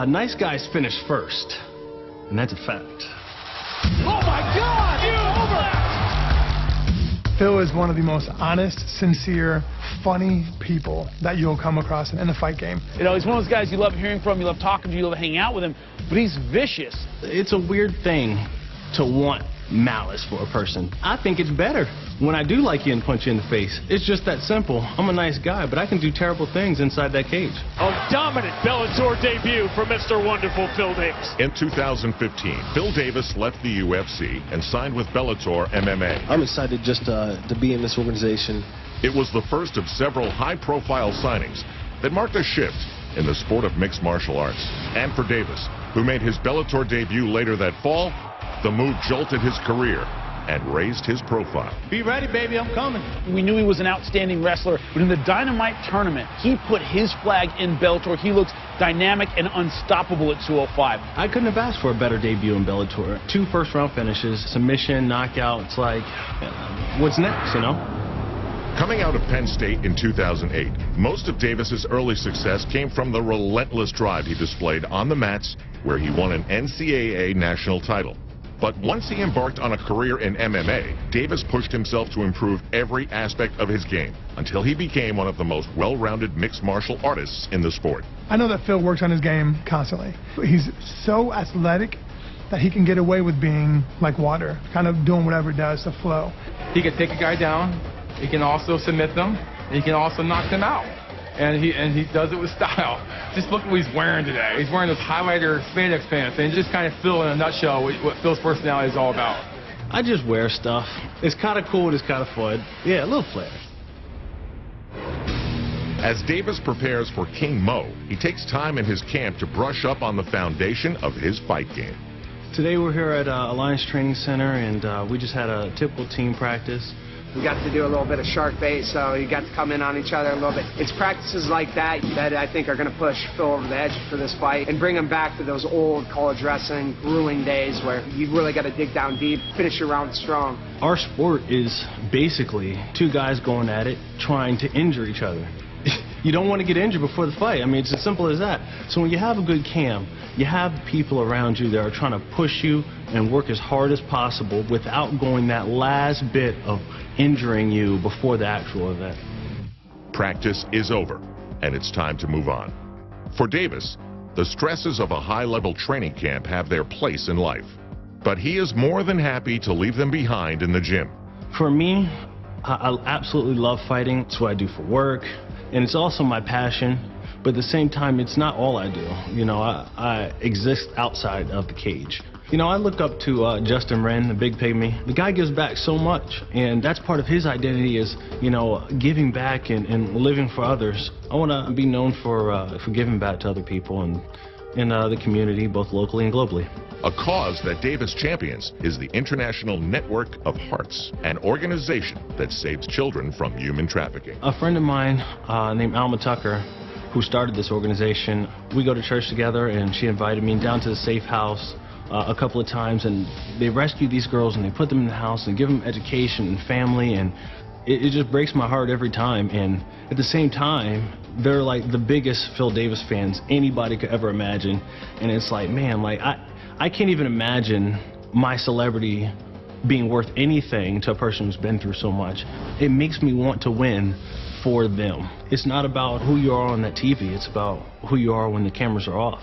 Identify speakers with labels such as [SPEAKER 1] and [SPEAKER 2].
[SPEAKER 1] Nice guys finish first, and that's a fact.
[SPEAKER 2] Oh my God!
[SPEAKER 3] Phil is one of the most honest, sincere, funny people that you'll come across in the fight game.
[SPEAKER 2] You know, he's one of those guys you love hearing from, you love talking to, you love hanging out with him, but he's vicious.
[SPEAKER 1] It's a weird thing to want malice for a person. I think it's better when I do like you and punch you in the face. It's just that simple. I'm a nice guy, but I can do terrible things inside that cage.
[SPEAKER 4] A dominant Bellator debut for Mr. Wonderful Phil Davis.
[SPEAKER 5] In 2015, Phil Davis left the UFC and signed with Bellator MMA.
[SPEAKER 6] I'm excited just to be in this organization.
[SPEAKER 5] It was the first of several high-profile signings that marked a shift in the sport of mixed martial arts. And for Davis, who made his Bellator debut later that fall, the move jolted his career and raised his profile.
[SPEAKER 2] Be ready, baby, I'm coming. We knew he was an outstanding wrestler, but in the Dynamite tournament, he put his flag in Bellator. He looks dynamic and unstoppable at 205.
[SPEAKER 1] I couldn't have asked for a better debut in Bellator. 2 first-round finishes, submission, knockout. It's like, what's next, you know?
[SPEAKER 5] Coming out of Penn State in 2008, most of Davis's early success came from the relentless drive he displayed on the mats, where he won an NCAA national title. But once he embarked on a career in MMA, Davis pushed himself to improve every aspect of his game until he became one of the most well-rounded mixed martial artists in the sport.
[SPEAKER 3] I know that Phil works on his game constantly. He's so athletic that he can get away with being like water, kind of doing whatever it does to flow.
[SPEAKER 7] He can take a guy down, he can also submit them, and he can also knock them out. And he does it with style. Just look at what he's wearing today. He's wearing those highlighter spandex pants, and just kind of Phil in a nutshell what Phil's personality is all about.
[SPEAKER 1] I just wear stuff. It's kind of cool and it's kind of fun. Yeah, a little flair.
[SPEAKER 5] As Davis prepares for King Mo, he takes time in his camp to brush up on the foundation of his fight game.
[SPEAKER 1] Today we're here at Alliance Training Center, and we just had a typical team practice.
[SPEAKER 8] We got to do a little bit of shark bait, so you got to come in on each other a little bit. It's practices like that that I think are going to push Phil over the edge for this fight and bring him back to those old college wrestling grueling days where you really got to dig down deep, finish your round strong.
[SPEAKER 1] Our sport is basically 2 guys going at it, trying to injure each other. You don't want to get injured before the fight. I mean, it's as simple as that. So when you have a good camp, you have people around you that are trying to push you and work as hard as possible without going that last bit of injuring you before the actual event.
[SPEAKER 5] Practice is over, and it's time to move on. For Davis, the stresses of a high-level training camp have their place in life, but he is more than happy to leave them behind in the gym.
[SPEAKER 1] For me, I absolutely love fighting. It's what I do for work, and it's also my passion, but at the same time, it's not all I do. You know, I exist outside of the cage. You know, I look up to Justin Wren, the big pygmy. The guy gives back so much, and that's part of his identity is, you know, giving back and living for others. I want to be known for giving back to other people and in the community, both locally and globally.
[SPEAKER 5] A cause that Davis champions is the International Network of Hearts, an organization that saves children from human trafficking.
[SPEAKER 1] A friend of mine named Alma Tucker, who started this organization, we go to church together, and she invited me down to the safe house a couple of times, and they rescue these girls and they put them in the house and give them education and family, and it just breaks my heart every time. And at the same time, they're like the biggest Phil Davis fans anybody could ever imagine, and it's like, man, like I can't even imagine my celebrity being worth anything to a person who's been through so much. It makes me want to win for them. It's not about who you are on that TV, it's about who you are when the cameras are off.